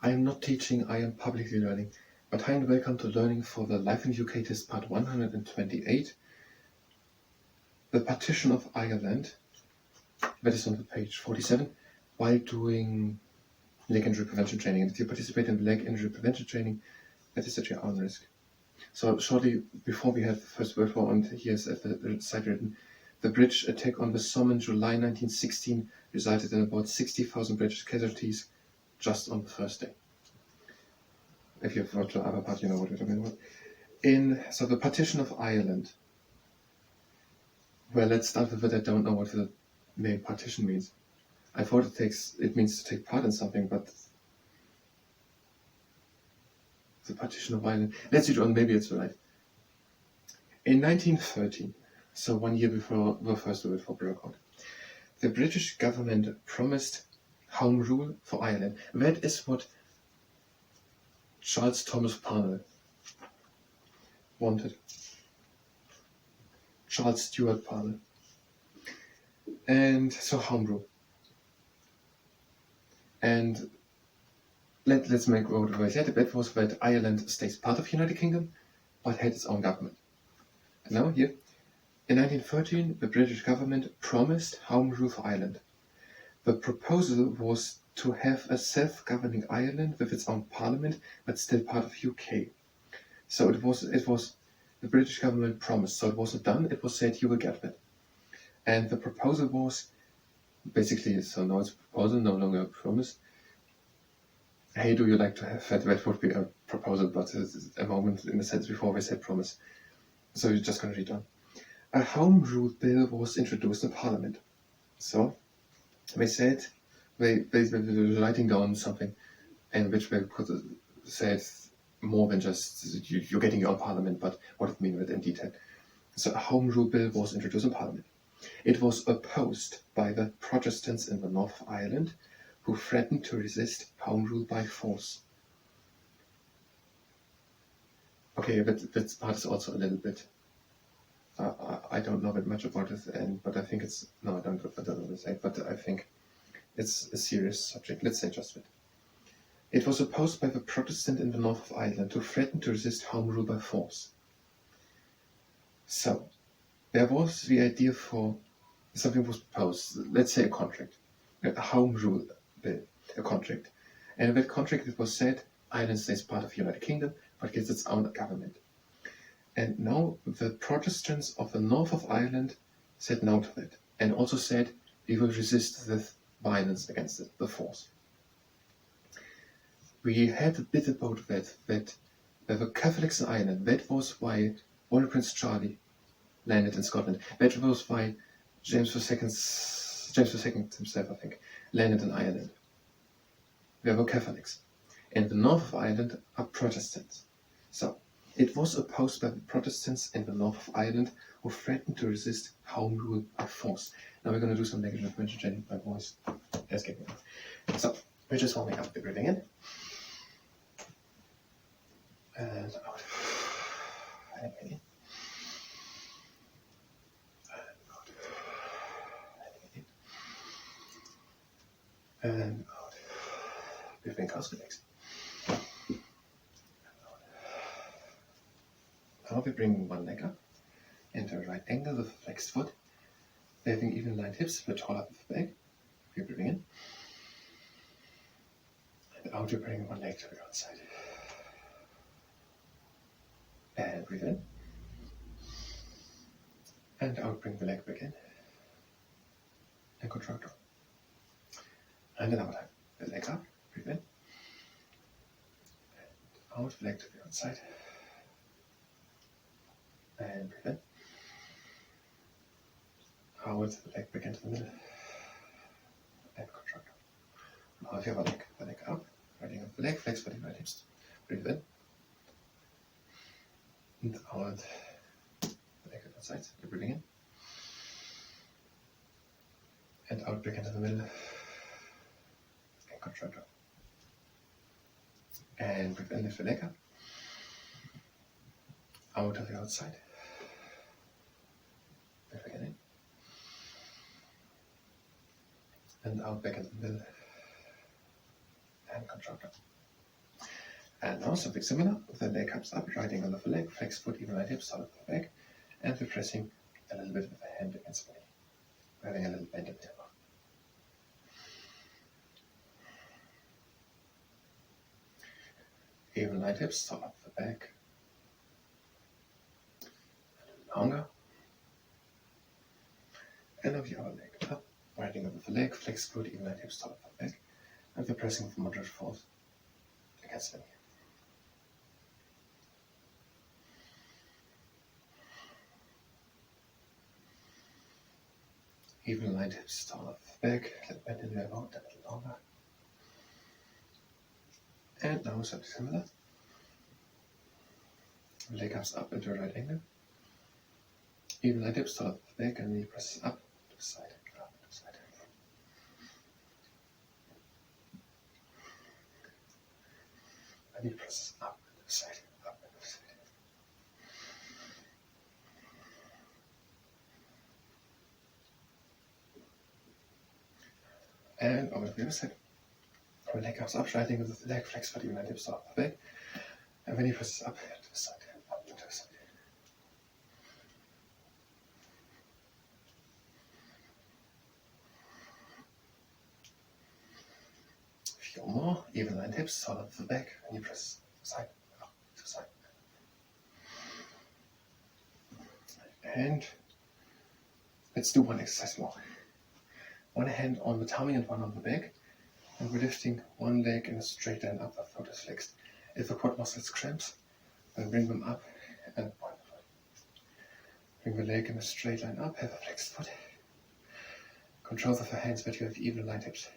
I am not teaching, I am publicly learning. But hi and welcome to Learning for the Life in UK test part 128. The partition of Ireland, that is on the page 47, while doing leg injury prevention training. And if you participate in leg injury prevention training, that is at your own risk. So shortly before we had the First World War, and here's at the side written, the British attack on the Somme in July 1916 resulted in about 60,000 British casualties just on the first day. If you've watched the other part, you know what we're talking about. So the partition of Ireland. Well, let's start with it. I don't know what the name partition means. I thought it means to take part in something, but the partition of Ireland. Let's see, John, maybe it's right. In 1913, so 1 year before the First World War broke out, the British government promised Home Rule for Ireland. That is what Charles Thomas Parnell wanted. Charles Stuart Parnell. And so Home Rule. And let's make what I said. That was that Ireland stays part of the United Kingdom, but had its own government. And now here, in 1913, the British government promised Home Rule for Ireland. The proposal was to have a self-governing Ireland with its own parliament, but still part of UK. So it was the British government promised. So it wasn't done. It was said you will get that. And the proposal was basically, so now it's a proposal, no longer a promise. Hey, do you like to have that? That would be a proposal, but it's a moment in a sense before we said promise. So you're just going to read on. A Home Rule bill was introduced in Parliament. So they said they were writing down something, and which they could say more than just you're getting your own Parliament, but what it means in detail. So a Home Rule bill was introduced in Parliament. It was opposed by the Protestants in the north of Ireland, who threatened to resist Home Rule by force. Okay, that part is also a little bit. I don't know that much about it, but I think it's no, I don't know what to say, but I think it's a serious subject. Let's say just that. It was opposed by the Protestant in the north of Ireland, who threatened to resist Home Rule by force. So there was the idea for something was proposed. Let's say a contract, a Home Rule bill, a contract, and in that contract it was said Ireland stays part of the United Kingdom, but gets its own government. And now the Protestants of the north of Ireland said no to that, and also said we will resist the violence against it, the force. We had a bit about that there were Catholics in Ireland. That was why Royal Prince Charlie landed in Scotland. That was why James II himself, I think, landed in Ireland. There were Catholics. And the north of Ireland are Protestants. So it was opposed by the Protestants in the north of Ireland, who threatened to resist Home Rule by force. Now we're going to do some negative prevention training. My voice is getting out. So we're just warming up the breathing in and out. And in. And out. Breathing out, relax. Now we're bringing one leg up into a right angle with a flexed foot, having even lined hips, but tall up with the back. We're breathing in. And out, we're bringing one leg to the outside. And breathe in. And out, bring the leg back in. And contract up. And another time. The leg up, breathe in. And out, leg to the outside. And breathe in. Out, the leg back into the middle. And contract up. Now if you have the leg up, riding up the leg, flex body right hips. Breathe in. And out, the leg to the outside. You're breathing in. And out, back into the middle. And contract up. And breathe in, lift the leg up. Out of the outside. Lift again in. And out back in the middle. And contract up. And now something similar. The leg comes up, right angle of the leg, flex foot, even right hip, solid for the back, and we're pressing a little bit with the hand against the knee. We're having a little bend in the elbow. Even right hips, solid for the back. A little longer. And now the other leg up, right angle of the leg, flex foot, even right hip, solid for the back, and we're pressing with moderate force against the knee. Even aligned hips, tall off the back, a little bend in the elbow, a little longer. And now something similar. The leg comes up into a right angle. Even aligned hips, tall off the back, and knee presses up to the side, up to the side. And knee presses up to the side, up to the side. And over to the other side. The leg comes up, right angle with the leg, flex foot, even aligned hips, tall off the back. And when he presses up to the side, up to the side. A few more, even aligned hips, tall off the back, and he presses side, up to the side. And let's do one exercise more. One hand on the tummy and one on the back, and we're lifting one leg in a straight line up, the foot is flexed. If the quad muscles cramps, then bring them up and point the foot. Bring the leg in a straight line up, have a flexed foot. Control with the hands that you have even aligned hips.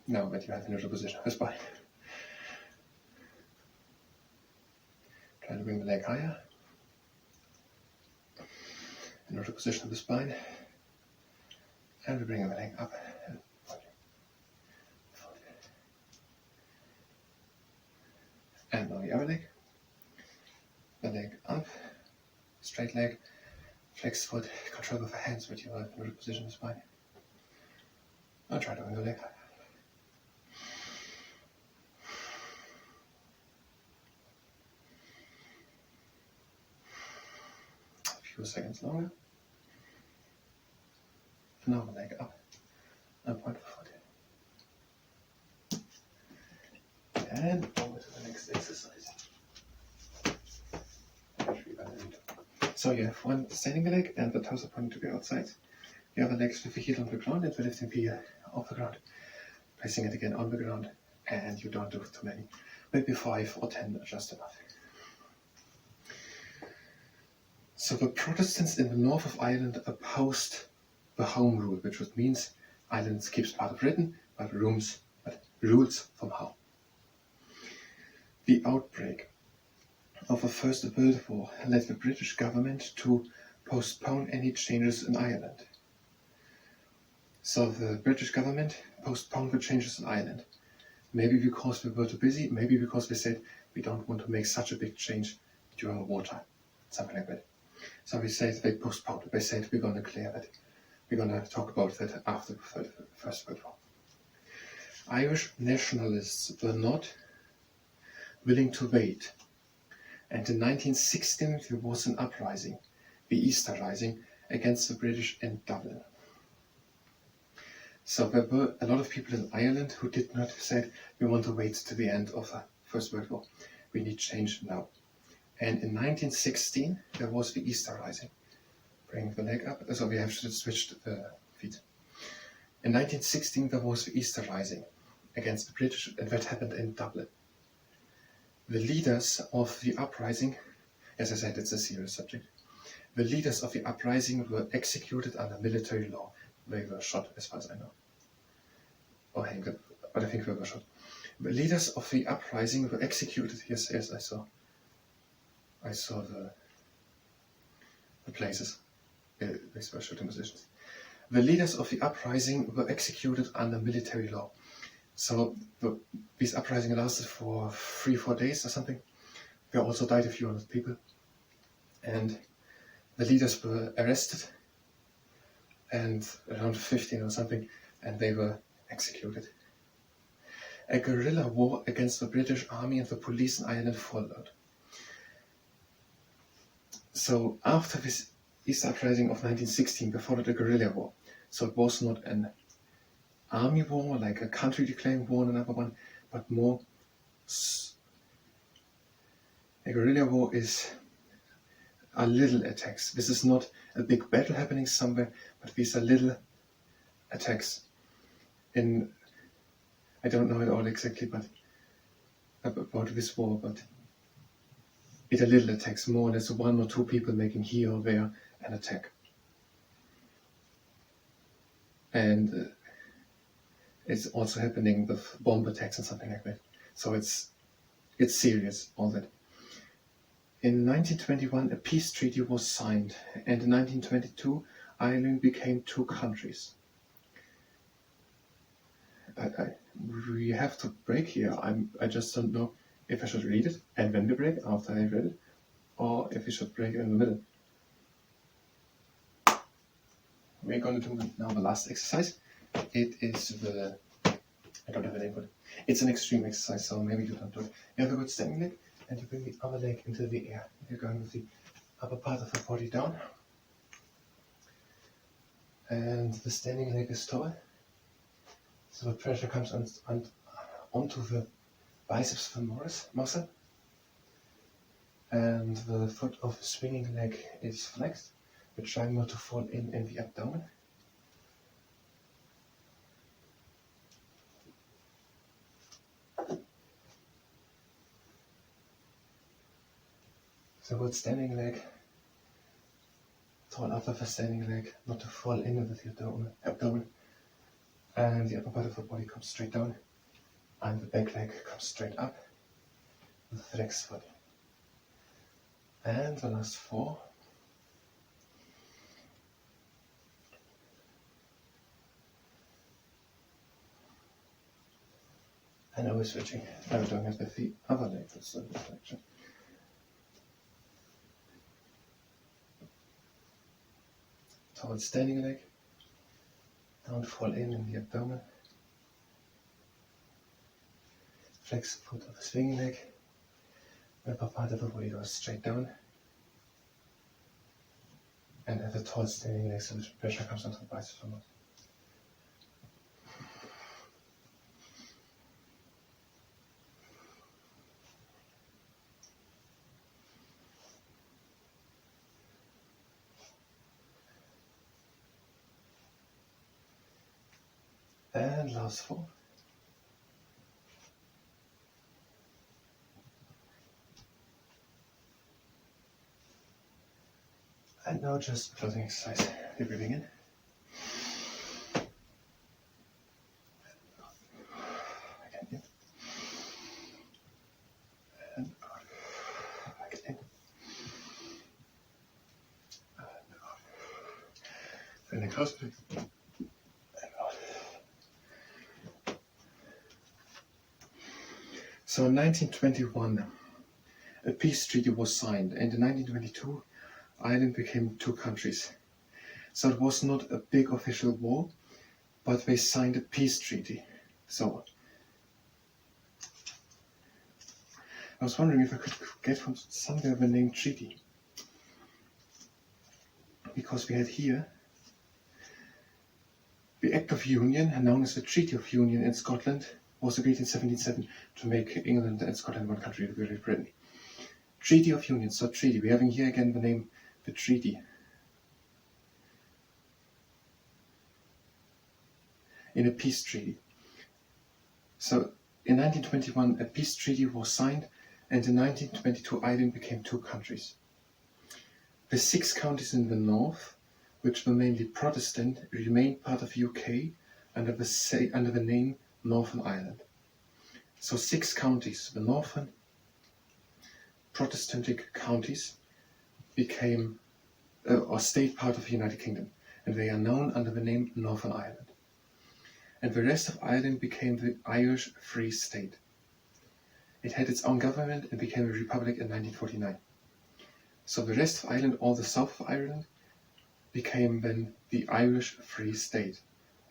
Now that you have the neutral position of the spine. Try to bring the leg higher. Neutral position of the spine. And we bring the leg up and point. And now the other leg. The leg up, straight leg, flex foot, control with the hands with your neutral position of the spine. I'll try to bring the leg up. A few seconds longer. Now the leg up and point the foot. And over to the next exercise. So you have one standing leg and the toes are pointing to the outside. The other leg with the heel on the ground and the lifting heel off the ground. Placing it again on the ground, and you don't do too many. Maybe 5 or 10 are just enough. So the Protestants in the north of Ireland opposed the Home Rule, which means Ireland keeps part of Britain, but rules from home. The outbreak of the First World War led the British government to postpone any changes in Ireland. So the British government postponed the changes in Ireland. Maybe because we were too busy, maybe because they said we don't want to make such a big change during wartime, something like that. So we said they postponed it. They said we're going to clear that. We're going to talk about that after the First World War. Irish nationalists were not willing to wait. And in 1916 there was an uprising, the Easter Rising, against the British in Dublin. So there were a lot of people in Ireland who did not say we want to wait to the end of the First World War. We need change now. And in 1916 there was the Easter Rising. Bring the leg up, so we have to switch the feet. In 1916 there was the Easter Rising against the British, and that happened in Dublin. The leaders of the uprising, as I said, it's a serious subject. The leaders of the uprising were executed under military law. They were shot, as far as I know. Oh, hang on, but I think they were shot. The leaders of the uprising were executed. Yes, I saw the places. These were shooting positions. The leaders of the uprising were executed under military law. So this uprising lasted for 3-4 days or something. There also died a few hundred people. And the leaders were arrested, and around 15 or something, and they were executed. a guerrilla war against the British Army and the police in Ireland followed. So after this East Uprising of 1916, there followed a guerrilla war. So it was not an army war, like a country declaring war on another one, but more a guerrilla war is a little attacks. This is not a big battle happening somewhere, but these are little attacks. I don't know it all exactly, but about this war, but it are little attacks, more or less one or two people making here or there an attack. And it's also happening with bomb attacks and something like that. So it's serious, all that. In 1921, a peace treaty was signed, and in 1922, Ireland became 2 countries. We have to break here. I just don't know if I should read it and then we break after I read it, or if we should break it in the middle. We're going to do now the last exercise. It is I don't have a name for it. It's an extreme exercise, so maybe you don't do it. You have a good standing leg, and you bring the other leg into the air. You're going with the upper part of the body down. And the standing leg is tall. So the pressure comes onto the biceps femoris muscle. And the foot of the swinging leg is flexed. We're trying not to fall in the abdomen. So good standing leg, tall upper for standing leg, not to fall in with the abdomen. And the upper part of the body comes straight down, and the back leg comes straight up with the flexed foot. And the last 4. And always switching. Now we're doing it with the other leg, that's the reflection. Toward standing leg, don't fall in the abdomen. Flex the foot of the swinging leg, upper part of the body goes straight down. And at the tall standing leg, so the pressure comes onto the biceps femoris. And last 4. And now just closing exercise. You're breathing in. Again in. And out. Again in. And out. Feeling close. So in 1921, a peace treaty was signed, and in 1922, Ireland became 2 countries. So it was not a big official war, but they signed a peace treaty. So I was wondering if I could get from somewhere the name treaty, because we had here the Act of Union, known as the Treaty of Union in Scotland, was agreed in 1707 to make England and Scotland one country with Great Britain. Treaty of Union, so treaty. We're having here again the name, the treaty. In a peace treaty. So in 1921 a peace treaty was signed, and in 1922 Ireland became 2 countries. The 6 counties in the north, which were mainly Protestant, remained part of UK under the name Northern Ireland. So 6 counties, the northern Protestantic counties, became or stayed part of the United Kingdom, and they are known under the name Northern Ireland. And the rest of Ireland became the Irish Free State. It had its own government and became a republic in 1949. So the rest of Ireland, all the south of Ireland, became then the Irish Free State,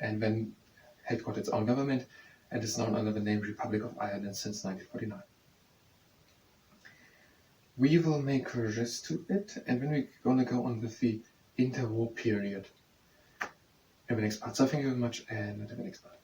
and then had got its own government and is known under the name Republic of Ireland since 1949. We will make a rest to it, and then we're gonna go on with the interwar period in the next part. So thank you very much, and until the next part.